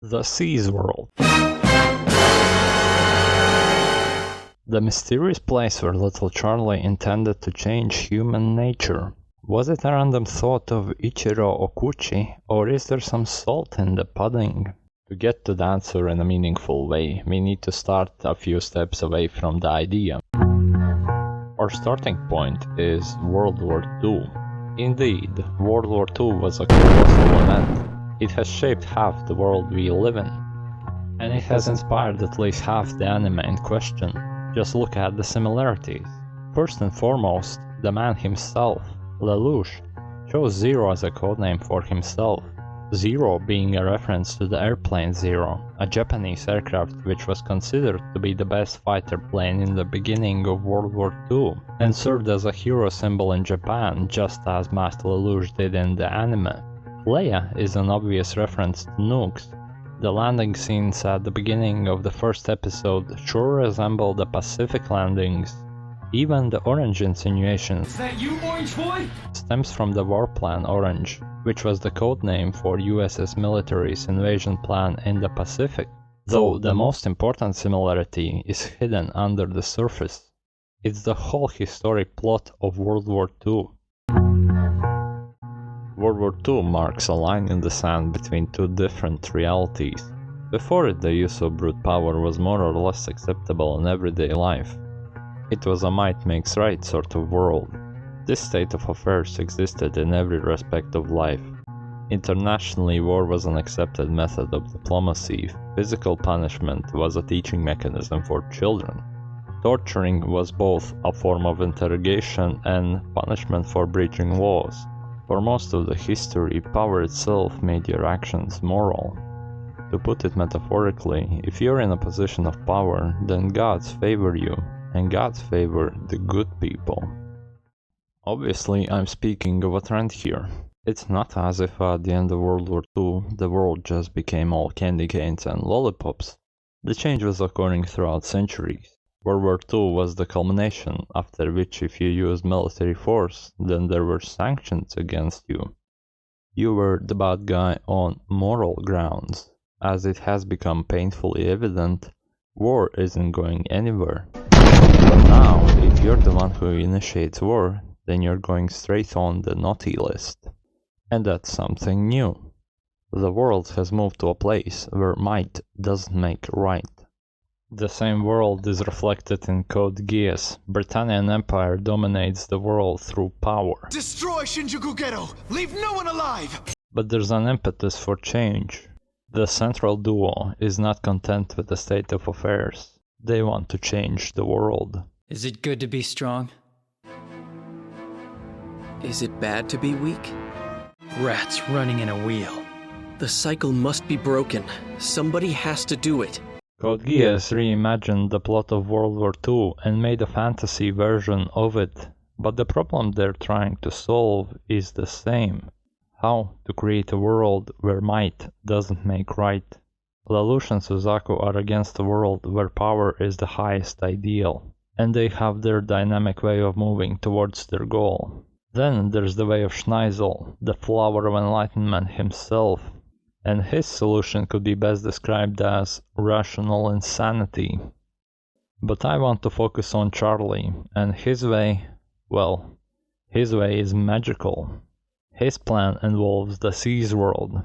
The Seas World. The mysterious place where little Charlie intended to change human nature. Was it a random thought of Ichiro Okuchi, or is there some salt in the pudding? To get to the answer in a meaningful way, we need to start a few steps away from the idea. Our starting point is World War II. Indeed, World War II was a colossal event. It has shaped half the world we live in, and it has inspired at least half the anime in question. Just look at the similarities. First and foremost, the man himself, Lelouch, chose Zero as a codename for himself. Zero being a reference to the airplane Zero, a Japanese aircraft which was considered to be the best fighter plane in the beginning of World War II, and served as a hero symbol in Japan just as Master Lelouch did in the anime. Leia is an obvious reference to nukes. The landing scenes at the beginning of the first episode sure resemble the Pacific landings. Even the Orange insinuations Is that you, Orange Boy? stems from the Warplan Orange, which was the codename for USS military's invasion plan in the Pacific. Though the most important similarity is hidden under the surface. It's the whole historic plot of World War II. World War II marks a line in the sand between two different realities. Before it, the use of brute power was more or less acceptable in everyday life. It was a might makes right sort of world. This state of affairs existed in every respect of life. Internationally, war was an accepted method of diplomacy. Physical punishment was a teaching mechanism for children. Torturing was both a form of interrogation and punishment for breaching laws. For most of the history, power itself made your actions moral. To put it metaphorically, if you're in a position of power, then gods favor you, and gods favor the good people. Obviously, I'm speaking of a trend here. It's not as if at the end of World War II, the world just became all candy canes and lollipops. The change was occurring throughout centuries. World War II was the culmination, after which if you used military force, then there were sanctions against you. You were the bad guy on moral grounds. As it has become painfully evident, war isn't going anywhere. But now, if you're the one who initiates war, then you're going straight on the naughty list. And that's something new. The world has moved to a place where might doesn't make right. The same world is reflected in Code Geass. Britannian Empire dominates the world through power. Destroy Shinjuku Ghetto! Leave no one alive! But there's an impetus for change. The central duo is not content with the state of affairs. They want to change the world. Is it good to be strong? Is it bad to be weak? Rats running in a wheel. The cycle must be broken. Somebody has to do it. Code Geass reimagined the plot of World War II and made a fantasy version of it, but the problem they're trying to solve is the same. How to create a world where might doesn't make right. Lelouch and Suzaku are against a world where power is the highest ideal, and they have their dynamic way of moving towards their goal. Then there's the way of Schneisel, the flower of enlightenment himself, and his solution could be best described as rational insanity. But I want to focus on Charlie, and his way, well, his way is magical. His plan involves the Seas World.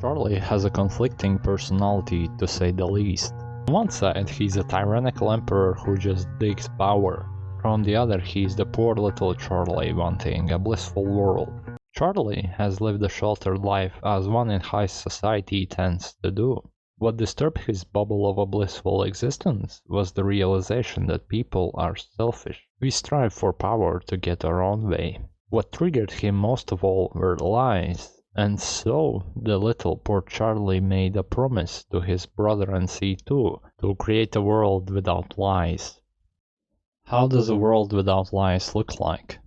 Charlie has a conflicting personality, to say the least. On one side, he's a tyrannical emperor who just digs power. From the other, he's the poor little Charlie wanting a blissful world. Charlie has lived a sheltered life as one in high society tends to do. What disturbed his bubble of a blissful existence was the realization that people are selfish. We strive for power to get our own way. What triggered him most of all were lies, and so the little poor Charlie made a promise to his brother and C2 to create a world without lies. How does a world without lies look like?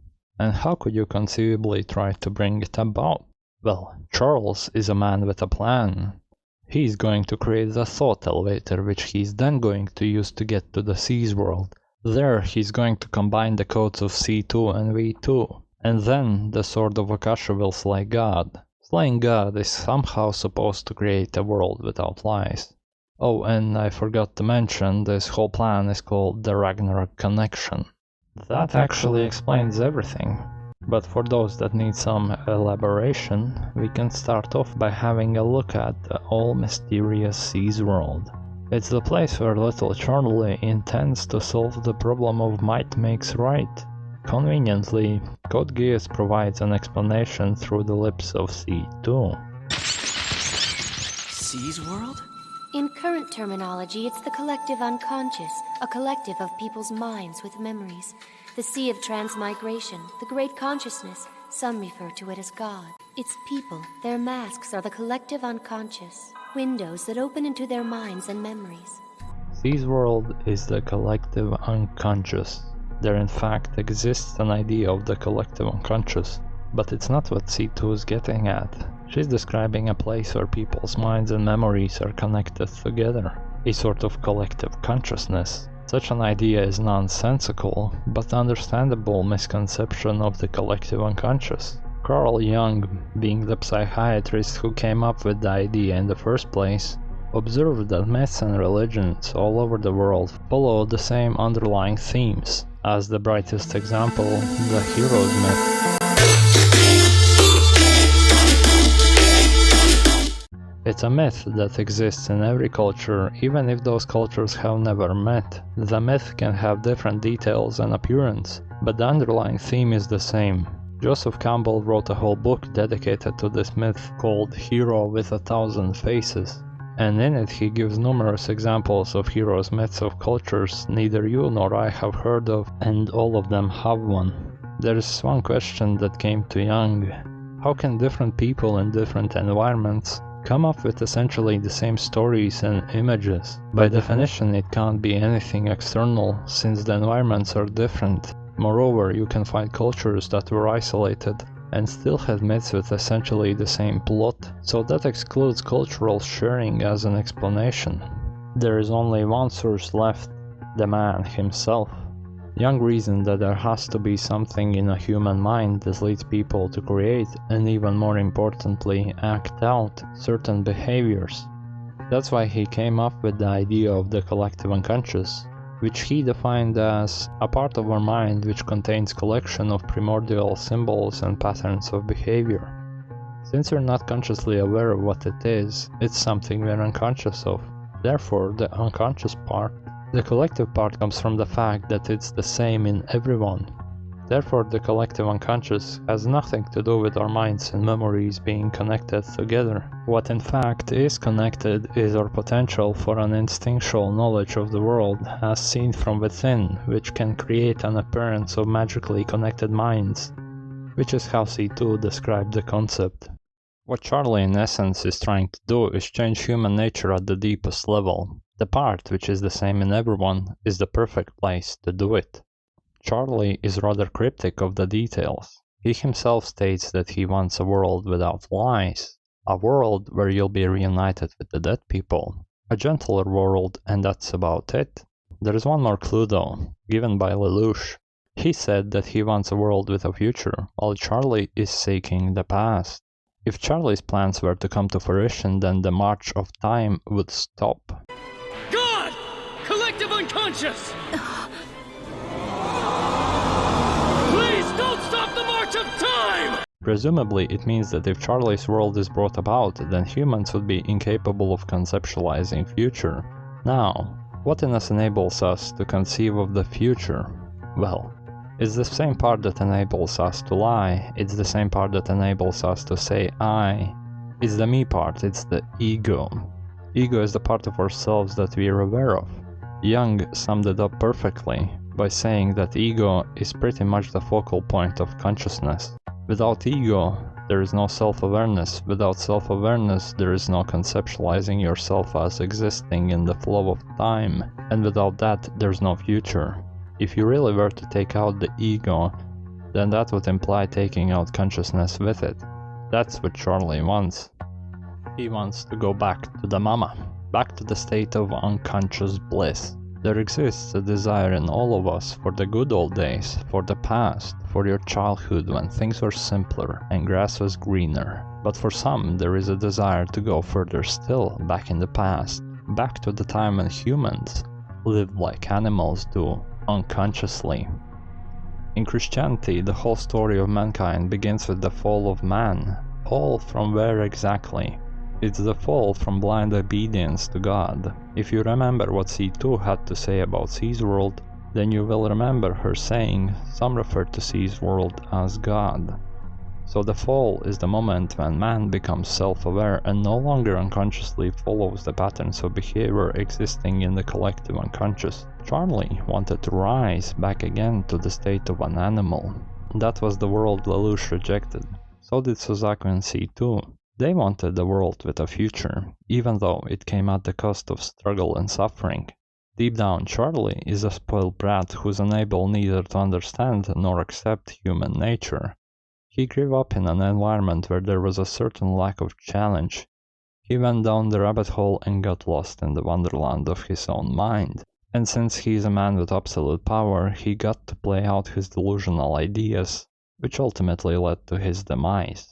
And how could you conceivably try to bring it about? Well, Charles is a man with a plan. He's going to create a thought elevator which he's then going to use to get to the Seas World. There he's going to combine the codes of C2 and V2, and then the Sword of Akasha will slay God. Playing God is somehow supposed to create a world without lies. Oh, and I forgot to mention, this whole plan is called the Ragnarok connection. That actually explains everything. But for those that need some elaboration, we can start off by having a look at the all-mysterious Seas world. It's the place where little Charlie intends to solve the problem of might makes right. Conveniently, Code Geass provides an explanation through the lips of C2. Seas world? In current terminology, it's the collective unconscious, a collective of people's minds with memories. The sea of transmigration, the great consciousness, some refer to it as God. It's people, their masks are the collective unconscious, windows that open into their minds and memories. Seas world is the collective unconscious. There in fact exists an idea of the collective unconscious, but it's not what C2 is getting at. She's describing a place where people's minds and memories are connected together, a sort of collective consciousness. Such an idea is nonsensical, but understandable misconception of the collective unconscious. Carl Jung, being the psychiatrist who came up with the idea in the first place, observed that myths and religions all over the world follow the same underlying themes. As the brightest example, the hero's myth. It's a myth that exists in every culture, even if those cultures have never met. The myth can have different details and appearance, but the underlying theme is the same. Joseph Campbell wrote a whole book dedicated to this myth called Hero with a Thousand Faces, and in it he gives numerous examples of heroes' myths of cultures neither you nor I have heard of, and all of them have one. There is one question that came to Jung: how can different people in different environments come up with essentially the same stories and images? By definition, it can't be anything external, since the environments are different. Moreover, you can find cultures that were isolated and still had myths with essentially the same plot, so that excludes cultural sharing as an explanation. There is only one source left, the man himself. Jung reasoned that there has to be something in a human mind that leads people to create, and even more importantly, act out certain behaviors. That's why he came up with the idea of the collective unconscious, which he defined as a part of our mind which contains collection of primordial symbols and patterns of behavior. Since we're not consciously aware of what it is, it's something we're unconscious of. Therefore, the unconscious part, the collective part, comes from the fact that it's the same in everyone. Therefore, the collective unconscious has nothing to do with our minds and memories being connected together. What in fact is connected is our potential for an instinctual knowledge of the world as seen from within, which can create an appearance of magically connected minds, which is how C2 described the concept. What Charlie in essence is trying to do is change human nature at the deepest level. The part, which is the same in everyone, is the perfect place to do it. Charlie is rather cryptic of the details. He himself states that he wants a world without lies, a world where you'll be reunited with the dead people, a gentler world, and that's about it. There is one more clue though, given by Lelouch. He said that he wants a world with a future, while Charlie is seeking the past. If Charlie's plans were to come to fruition, then the march of time would stop. God! Collective unconscious! Please don't stop the march of time! Presumably, it means that if Charlie's world is brought about, then humans would be incapable of conceptualizing future. Now, what in us enables us to conceive of the future? Well, it's the same part that enables us to lie, it's the same part that enables us to say I. It's the me part, it's the ego. Ego is the part of ourselves that we are aware of. Jung summed it up perfectly by saying that ego is pretty much the focal point of consciousness. Without ego, there is no self-awareness. Without self-awareness, there is no conceptualizing yourself as existing in the flow of time. And without that, there's no future. If you really were to take out the ego, then that would imply taking out consciousness with it. That's what Charlie wants. He wants to go back to the mama, back to the state of unconscious bliss. There exists a desire in all of us for the good old days, for the past, for your childhood when things were simpler and grass was greener. But for some, there is a desire to go further still, back in the past, back to the time when humans lived like animals do, unconsciously. In Christianity, the whole story of mankind begins with the fall of man. Fall from where exactly? It's the fall from blind obedience to God. If you remember what C2 had to say about C's world, then you will remember her saying some refer to C's world as God. So the fall is the moment when man becomes self-aware and no longer unconsciously follows the patterns of behavior existing in the collective unconscious. Charlie wanted to rise back again to the state of an animal. That was the world Lelouch rejected. So did Suzaku and C2. They wanted a world with a future, even though it came at the cost of struggle and suffering. Deep down, Charlie is a spoiled brat who's unable neither to understand nor accept human nature. He grew up in an environment where there was a certain lack of challenge. He went down the rabbit hole and got lost in the wonderland of his own mind. And since he is a man with absolute power, he got to play out his delusional ideas, which ultimately led to his demise.